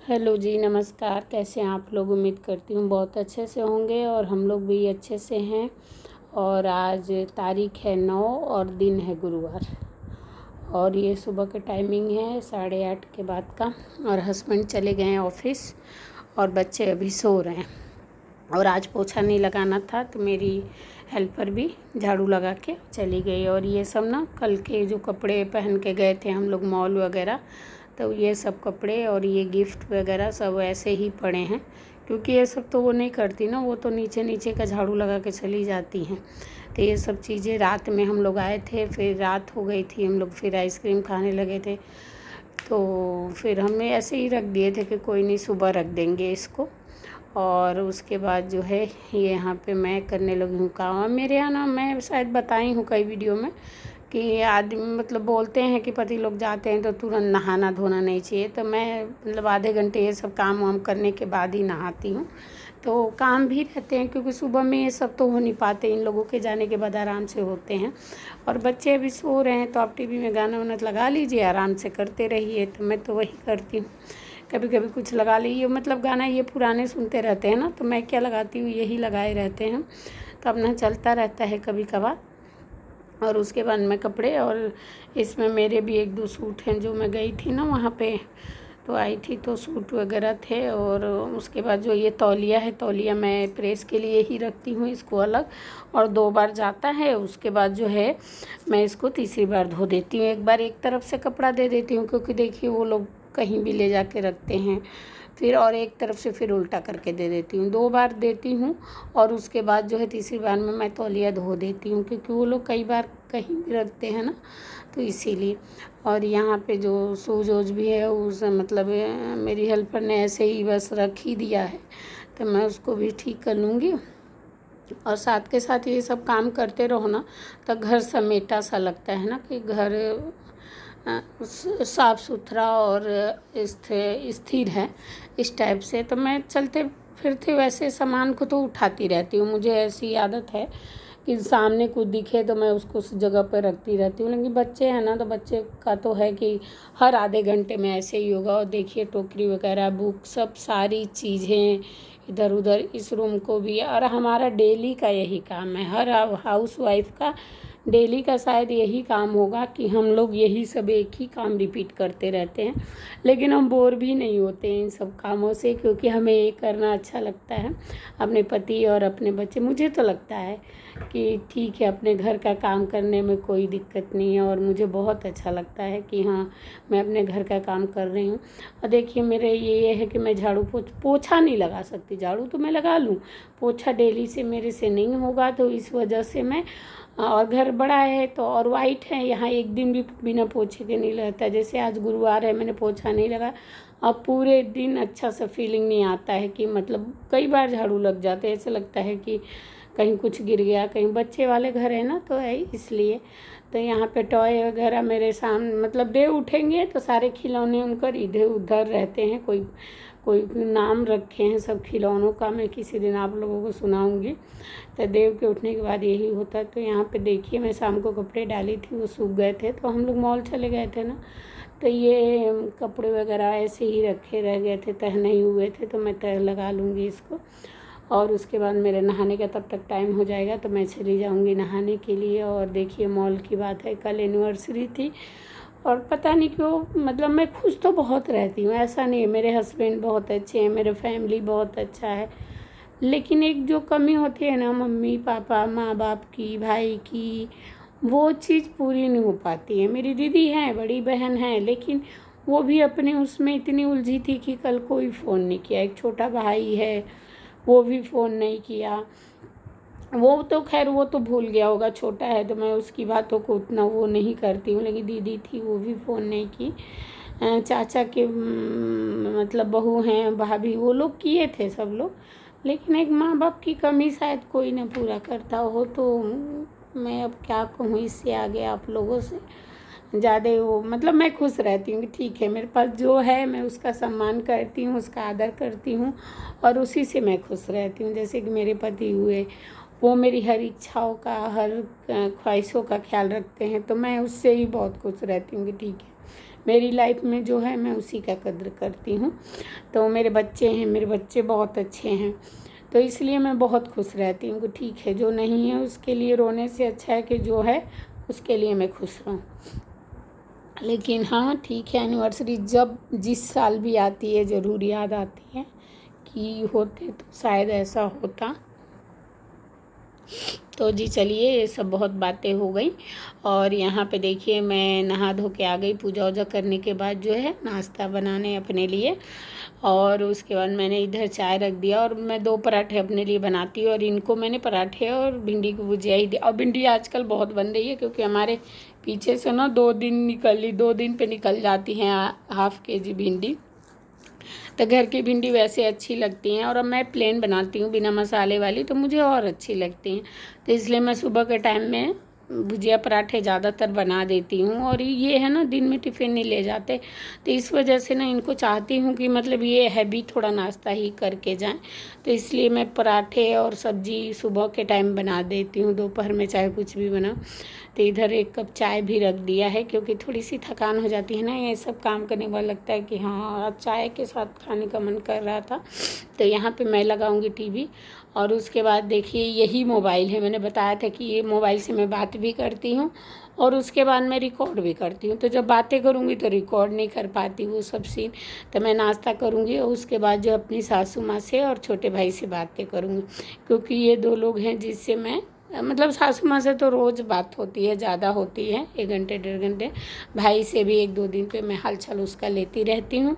Hello जी, नमस्कार। कैसे हैं आप लोग? उम्मीद करती हूँ बहुत अच्छे से होंगे और हम लोग भी अच्छे से हैं। और आज तारीख है 9 और दिन है गुरुवार और ये सुबह का टाइमिंग है 8:30 के बाद का। और हस्बैंड चले गए हैं ऑफिस और बच्चे अभी सो रहे हैं। और आज पोछा नहीं लगाना था तो मेरी हेल्पर भी झाड़ू लगा के चली गई। और ये सब ना कल के जो कपड़े पहन के गए थे हम लोग मॉल वगैरह, तो ये सब कपड़े और ये गिफ्ट वगैरह सब ऐसे ही पड़े हैं, क्योंकि ये सब तो वो नहीं करती ना, वो तो नीचे नीचे का झाड़ू लगा के चली जाती हैं। तो ये सब चीज़ें रात में हम लोग आए थे, फिर रात हो गई थी, हम लोग फिर आइसक्रीम खाने लगे थे, तो फिर हमने ऐसे ही रख दिए थे कि कोई नहीं सुबह रख देंगे इसको। और उसके बाद जो है ये यहाँ पे मैं करने लगी हूँ काम। मेरे यहाँ ना, मैं शायद बताई हूँ कई वीडियो में कि आदमी मतलब बोलते हैं कि पति लोग जाते हैं तो तुरंत नहाना धोना नहीं चाहिए, तो मैं मतलब आधे घंटे ये सब काम वाम करने के बाद ही नहाती हूँ। तो काम भी रहते हैं, क्योंकि सुबह में ये सब तो हो नहीं पाते, इन लोगों के जाने के बाद आराम से होते हैं। और बच्चे अभी सो रहे हैं तो आप टीवी में गाना वाना लगा लीजिए, आराम से करते रहिए। तो मैं तो वही करती हूँ, कभी कभी कुछ लगा लीजिए। मतलब गाना ये पुराने सुनते रहते हैं ना, तो मैं क्या लगाती हूँ, यही लगाए रहते हैं, तो अपना चलता रहता है कभी कभार। और उसके बाद मैं कपड़े, और इसमें मेरे भी एक दो सूट हैं जो मैं गई थी ना वहाँ पे, तो आई थी तो सूट वगैरह थे। और उसके बाद जो ये तौलिया है, तौलिया मैं प्रेस के लिए ही रखती हूँ इसको अलग, और 2 बार जाता है। उसके बाद जो है मैं इसको तीसरी बार धो देती हूँ। एक बार एक तरफ से कपड़ा दे देती हूँ, क्योंकि देखिए वो लोग कहीं भी ले जाके रखते हैं, फिर और एक तरफ से फिर उल्टा करके दे देती हूँ। 2 बार देती हूँ और उसके बाद जो है तीसरी बार में मैं तौलिया धो देती हूँ, क्योंकि वो लोग कई बार कहीं भी रखते हैं ना, तो इसीलिए। और यहाँ पे जो सूज वूज भी है उस मतलब मेरी हेल्पर ने ऐसे ही बस रख ही दिया है, तो मैं उसको भी ठीक कर लूँगी। और साथ के साथ ये सब काम करते रहो ना, तो घर समेटा सा लगता है ना, कि घर साफ़ सुथरा और स्थिर है, इस टाइप से। तो मैं चलते फिरते वैसे सामान को तो उठाती रहती हूँ। मुझे ऐसी आदत है कि सामने कुछ दिखे तो मैं उसको उस जगह पर रखती रहती हूँ। लेकिन बच्चे हैं ना, तो बच्चे का तो है कि हर आधे घंटे में ऐसे ही होगा। और देखिए टोकरी वगैरह, बुक, सब सारी चीज़ें इधर उधर, इस रूम को भी। और हमारा डेली का यही काम है, हर हाउस वाइफ का डेली का शायद यही काम होगा कि हम लोग यही सब एक ही काम रिपीट करते रहते हैं। लेकिन हम बोर भी नहीं होते हैं इन सब कामों से, क्योंकि हमें ये करना अच्छा लगता है, अपने पति और अपने बच्चे। मुझे तो लगता है कि ठीक है, अपने घर का काम करने में कोई दिक्कत नहीं है, और मुझे बहुत अच्छा लगता है कि हाँ, मैं अपने घर का काम कर रही हूँ। और देखिए मेरे ये है कि मैं झाड़ू पोछा नहीं लगा सकती, झाड़ू तो मैं लगा लूँ, पोछा डेली से मेरे से नहीं होगा, तो इस वजह से मैं। और घर बड़ा है तो, और वाइट है, यहाँ एक दिन भी बिना पोछे के नहीं रहता। जैसे आज गुरुवार है, मैंने पोछा नहीं लगा, अब पूरे दिन अच्छा सा फीलिंग नहीं आता है, कि मतलब कई बार झाड़ू लग जाते हैं, ऐसा लगता है कि कहीं कुछ गिर गया, कहीं बच्चे वाले घर है ना, तो है इसलिए। तो यहाँ पे टॉय वगैरह मेरे सामने, मतलब डे उठेंगे तो सारे खिलौने उनकर इधर उधर रहते हैं, कोई कोई नाम रखे हैं सब खिलौनों का, मैं किसी दिन आप लोगों को सुनाऊंगी। तो देव के उठने के बाद यही होता है। तो यहाँ पे देखिए मैं शाम को कपड़े डाली थी, वो सूख गए थे, तो हम लोग मॉल चले गए थे ना, तो ये कपड़े वगैरह ऐसे ही रखे रह गए थे, तह नहीं हुए थे, तो मैं तह लगा लूँगी इसको। और उसके बाद मेरे नहाने का तब तक टाइम हो जाएगा, तो मैं चली जाऊँगी नहाने के लिए। और देखिए मॉल की बात है, कल एनिवर्सरी थी, और पता नहीं क्यों, मतलब मैं खुश तो बहुत रहती हूँ, ऐसा नहीं है। मेरे हस्बैंड बहुत अच्छे हैं, मेरे फैमिली बहुत अच्छा है, लेकिन एक जो कमी होती है ना, मम्मी पापा माँ बाप की, भाई की, वो चीज़ पूरी नहीं हो पाती है। मेरी दीदी हैं, बड़ी बहन है, लेकिन वो भी अपने उसमें इतनी उलझी थी कि कल कोई फ़ोन नहीं किया। एक छोटा भाई है, वो भी फ़ोन नहीं किया। वो तो खैर वो तो भूल गया होगा, छोटा है, तो मैं उसकी बातों को उतना वो नहीं करती हूँ। लेकिन दीदी थी, वो भी फ़ोन नहीं की। चाचा के मतलब बहू हैं, भाभी, वो लोग किए थे सब लोग। लेकिन एक माँ बाप की कमी शायद कोई ना पूरा करता हो, तो मैं अब क्या कहूँ इससे आगे आप लोगों से ज़्यादा। वो मतलब मैं खुश रहती हूँ कि ठीक है, मेरे पास जो है मैं उसका सम्मान करती हूँ, उसका आदर करती हूँ, और उसी से मैं खुश रहती हूँ। जैसे कि मेरे पति हुए, वो मेरी हर इच्छाओं का, हर ख्वाहिशों का ख्याल रखते हैं, तो मैं उससे ही बहुत खुश रहती हूँ कि ठीक है, मेरी लाइफ में जो है मैं उसी का कद्र करती हूँ। तो मेरे बच्चे हैं, मेरे बच्चे बहुत अच्छे हैं, तो इसलिए मैं बहुत खुश रहती हूँ कि ठीक है, जो नहीं है उसके लिए रोने से अच्छा है कि जो है उसके लिए मैं खुश रहूँ। लेकिन हाँ ठीक है, एनिवर्सरी जब जिस साल भी आती है ज़रूर याद आती है कि होते तो शायद ऐसा होता। तो जी चलिए, ये सब बहुत बातें हो गई। और यहाँ पे देखिए मैं नहा धो के आ गई पूजा वूजा करने के बाद जो है नाश्ता बनाने अपने लिए। और उसके बाद मैंने इधर चाय रख दिया और मैं 2 पराठे अपने लिए बनाती हूँ और इनको मैंने पराठे और भिंडी की भुजिया ही दिया। और भिंडी आजकल बहुत बन रही है क्योंकि हमारे पीछे से ना 2 दिन पे निकल जाती हैं हाफ केजी भिंडी। तो घर की भिंडी वैसे अच्छी लगती हैं और अब मैं प्लेन बनाती हूँ बिना मसाले वाली, तो मुझे और अच्छी लगती हैं। तो इसलिए मैं सुबह के टाइम में भुजिया पराठे ज़्यादातर बना देती हूँ। और ये है ना, दिन में टिफ़िन नहीं ले जाते, तो इस वजह से ना इनको चाहती हूँ कि मतलब ये हैवी थोड़ा नाश्ता ही करके जाएं। तो इसलिए मैं पराठे और सब्ज़ी सुबह के टाइम बना देती हूँ, दोपहर में चाहे कुछ भी बनाऊँ। तो इधर 1 कप चाय भी रख दिया है क्योंकि थोड़ी सी थकान हो जाती है ना, ये सब काम करने के बाद लगता है कि हाँ आज चाय के साथ खाने का मन कर रहा था। तो यहाँ पे मैं लगाऊंगी टीवी। और उसके बाद देखिए यही मोबाइल है, मैंने बताया था कि ये मोबाइल से मैं बात भी करती हूँ और उसके बाद मैं रिकॉर्ड भी करती हूँ। तो जब बातें करूँगी तो रिकॉर्ड नहीं कर पाती वो सब सीन। तो मैं नाश्ता करूँगी और उसके बाद जो अपनी सासू माँ से और छोटे भाई से बातें करूँगी, क्योंकि ये 2 लोग हैं जिससे मैं मतलब सासू माँ से तो रोज़ बात होती है, ज़्यादा होती है, 1 घंटे 1.5 घंटे। भाई से भी 1-2 दिन पे मैं हालचाल उसका लेती रहती हूँ,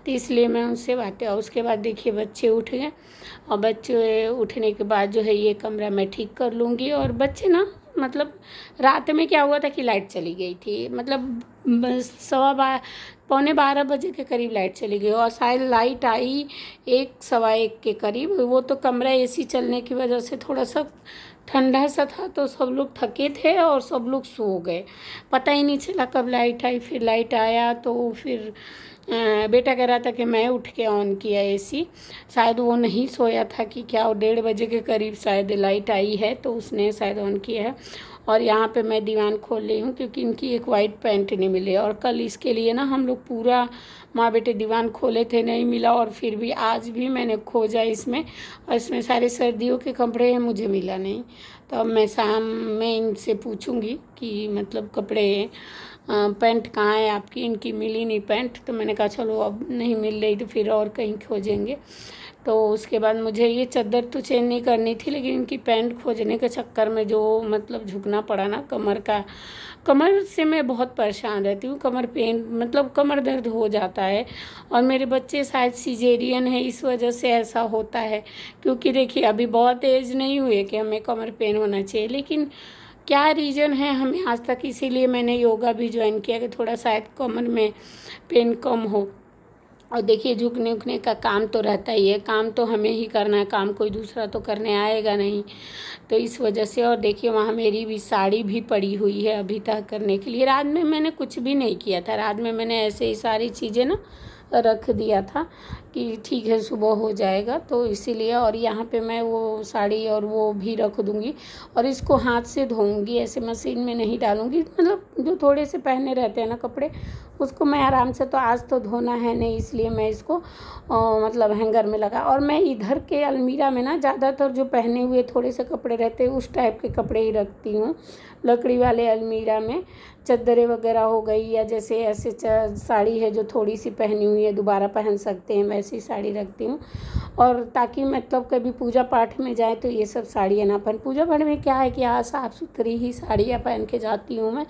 तो इसलिए मैं उनसे बातें। और उसके बाद देखिए बच्चे उठ गए और बच्चे उठने के बाद जो है ये कमरा मैं ठीक कर लूँगी। और बच्चे ना मतलब रात में क्या हुआ था कि लाइट चली गई थी, मतलब 11:15 बजे के करीब लाइट चली गई और शायद लाइट आई 1 सवा 1 के करीब। वो तो कमरा एसी चलने की वजह से थोड़ा सा ठंडा सा था, तो सब लोग थके थे और सब लोग सो गए, पता ही नहीं चला कब लाइट आई। फिर लाइट आया तो फिर बेटा कह रहा था कि मैं उठ के ऑन किया एसी, शायद वो नहीं सोया था कि क्या, 1:30 बजे के करीब शायद लाइट आई है तो उसने शायद ऑन किया है। और यहाँ पे मैं दीवान खोल रही हूँ क्योंकि इनकी एक वाइट पैंट नहीं मिली और कल इसके लिए ना हम लोग पूरा माँ बेटे दीवान खोले थे, नहीं मिला। और फिर भी आज भी मैंने खोजा इसमें और इसमें सारे सर्दियों के कपड़े हैं, मुझे मिला नहीं। तो अब मैं शाम में इनसे पूछूंगी कि मतलब कपड़े पैंट कहाँ है आपकी, इनकी मिली नहीं पैंट। तो मैंने कहा चलो अब नहीं मिल रही तो फिर और कहीं खोजेंगे। तो उसके बाद मुझे ये चादर तो चेंज नहीं करनी थी, लेकिन इनकी पैंट खोजने के चक्कर में जो मतलब झुकना पड़ा ना कमर से मैं बहुत परेशान रहती हूँ, कमर पेन मतलब कमर दर्द हो जाता है। और मेरे बच्चे शायद सिजेरियन है, इस वजह से ऐसा होता है। क्योंकि देखिए अभी बहुत एज नहीं हुई है कि हमें कमर पेन होना चाहिए, लेकिन क्या रीज़न है हमें आज तक, इसीलिए मैंने योगा भी ज्वाइन किया कि थोड़ा शायद कमर में पेन कम हो। और देखिए झुकने उकने का काम तो रहता ही है, काम तो हमें ही करना है, काम कोई दूसरा तो करने आएगा नहीं। तो इस वजह से। और देखिए वहाँ मेरी भी साड़ी भी पड़ी हुई है अभी तक करने के लिए। रात में मैंने कुछ भी नहीं किया था, रात में मैंने ऐसे ही सारी चीज़ें ना रख दिया था कि ठीक है सुबह हो जाएगा, तो इसीलिए। और यहाँ पे मैं वो साड़ी और वो भी रख दूँगी और इसको हाथ से धोऊंगी, ऐसे मशीन में नहीं डालूँगी। मतलब जो थोड़े से पहने रहते हैं ना कपड़े, उसको मैं आराम से, तो आज तो धोना है नहीं, इसलिए मैं इसको मतलब हैंगर में लगा। और मैं इधर के अलमीरा में ना ज़्यादातर जो पहने हुए थोड़े से कपड़े रहते हैं उस टाइप के कपड़े ही रखती हूँ। लकड़ी वाले अलमीरा में चद्दरें वगैरह हो गई, या जैसे ऐसे साड़ी है जो थोड़ी सी पहनी हुई है दोबारा पहन सकते हैं, वैसी साड़ी रखती हूँ। और ताकि मतलब कभी पूजा पाठ में जाए तो ये सब साड़ियाँ ना पहन। पूजा पाठ में क्या है कि साफ़ सुथरी ही साड़ियाँ पहन के जाती हूँ मैं।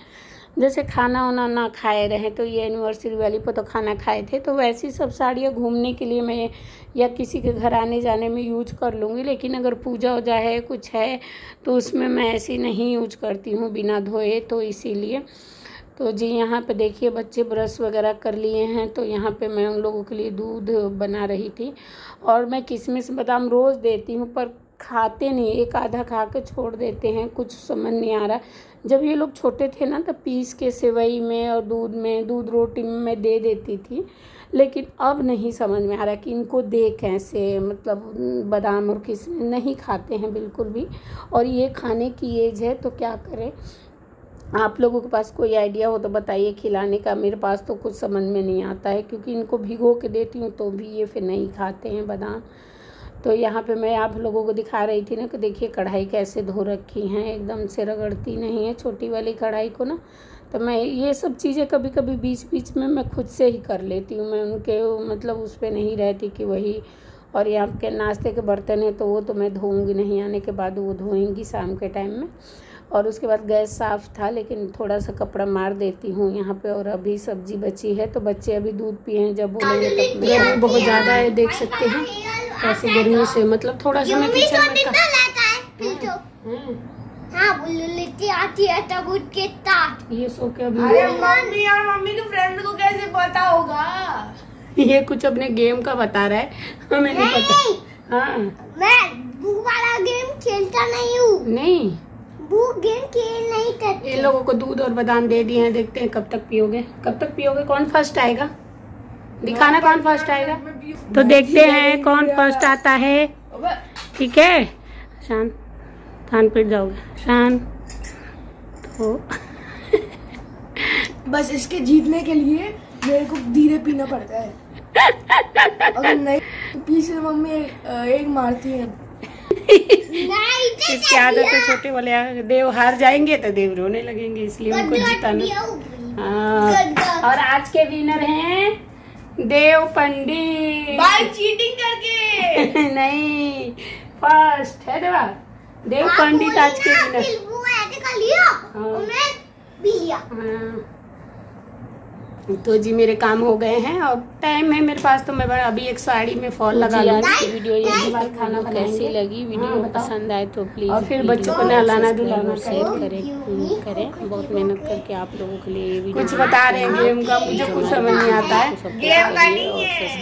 जैसे खाना वाना ना खाए रहें, तो ये एनिवर्सरी वाली पर तो खाना खाए थे, तो वैसी सब साड़ियाँ घूमने के लिए मैं या किसी के घर आने जाने में यूज कर लूँगी। लेकिन अगर पूजा वूजा है कुछ है तो उसमें मैं ऐसी नहीं यूज करती हूँ बिना धोए, तो इसीलिए। तो जी यहाँ पे देखिए बच्चे ब्रश वगैरह कर लिए हैं, तो यहाँ पे मैं उन लोगों के लिए दूध बना रही थी। और मैं किशमिश बादाम रोज़ देती हूँ पर खाते नहीं, एक आधा खा के छोड़ देते हैं, कुछ समझ नहीं आ रहा। जब ये लोग छोटे थे ना तब पीस के सेवई में और दूध रोटी में मैं दे देती थी, लेकिन अब नहीं समझ में आ रहा कि इनको दे कैसे, मतलब बादाम और किशमिश नहीं खाते हैं बिल्कुल भी। और ये खाने की एज है तो क्या करें। आप लोगों के पास कोई आइडिया हो तो बताइए खिलाने का। मेरे पास तो कुछ समझ में नहीं आता है, क्योंकि इनको भिगो के देती हूँ तो भी ये फिर नहीं खाते हैं बादाम। तो यहाँ पे मैं आप लोगों को दिखा रही थी ना कि देखिए कढ़ाई कैसे धो रखी हैं, एकदम से रगड़ती नहीं है छोटी वाली कढ़ाई को ना। तो मैं ये सब चीज़ें कभी कभी बीच बीच में मैं खुद से ही कर लेती हूँ, मैं उनके मतलब उस पर नहीं रहती कि वही। और यहाँ के नाश्ते के बर्तन हैं तो वो तो मैं धोऊँगी नहीं, आने के बाद वो धोएंगी शाम के टाइम में। और उसके बाद गैस साफ़ था, लेकिन थोड़ा सा कपड़ा मार देती हूँ यहाँ पे। और अभी सब्जी बची है तो बच्चे अभी दूध पिए हैं, जब बोलेंगे तब। गर्मी बहुत ज़्यादा है, देख सकते हैं कैसे गर्मी से मतलब थोड़ा सा मैं किचन में आती है तब उठ के ये सो के अभी। अरे मम्मी यार, मम्मी के फ्रेंड को कैसे पता होगा? ये कुछ अपने गेम का बता रहा है, हमें नहीं पता। हाँ मैं वो वाला गेम खेलता नहीं हूँ। नहीं, वो गेम खेल नहीं करते। इन लोगों को दूध और बादाम दे दिए हैं, देखते हैं कब तक पियोगे, कब तक पियोगे। कौन फर्स्ट आएगा, दिखाना कौन फर्स्ट आएगा। तो देखते हैं कौन फर्स्ट आता है। ठीक है शांत, कान पिट जाओगे शांत। तो बस इसके जीतने के लिए मेरे को धीरे पीना पड़ता है, अगर नहीं तो पीछे मम्मी एक मारती है। इसकी आदत है छोटे वाले। देव हार जाएंगे तो देव रोने लगेंगे, इसलिए उनको जिताना। हाँ, और आज के विनर हैं देव पंडित। भाई चीटिंग करके नहीं, फर्स्ट है देवा, देव पंडित आज के विनर। हाँ। तो जी मेरे काम हो गए हैं और टाइम है मेरे पास, तो मैं अभी एक साड़ी में फॉल लगा लूँगी। वीडियो यही बात खाना कैसी लगी, वीडियो पसंद आए तो प्लीज़, और फिर बच्चों को नहलाना धुलाना शेयर करें। बहुत मेहनत करके आप लोगों के लिए वीडियो कुछ बता रहे हैं गेम का, मुझे कुछ समझ नहीं आता है। गेम का नहीं है।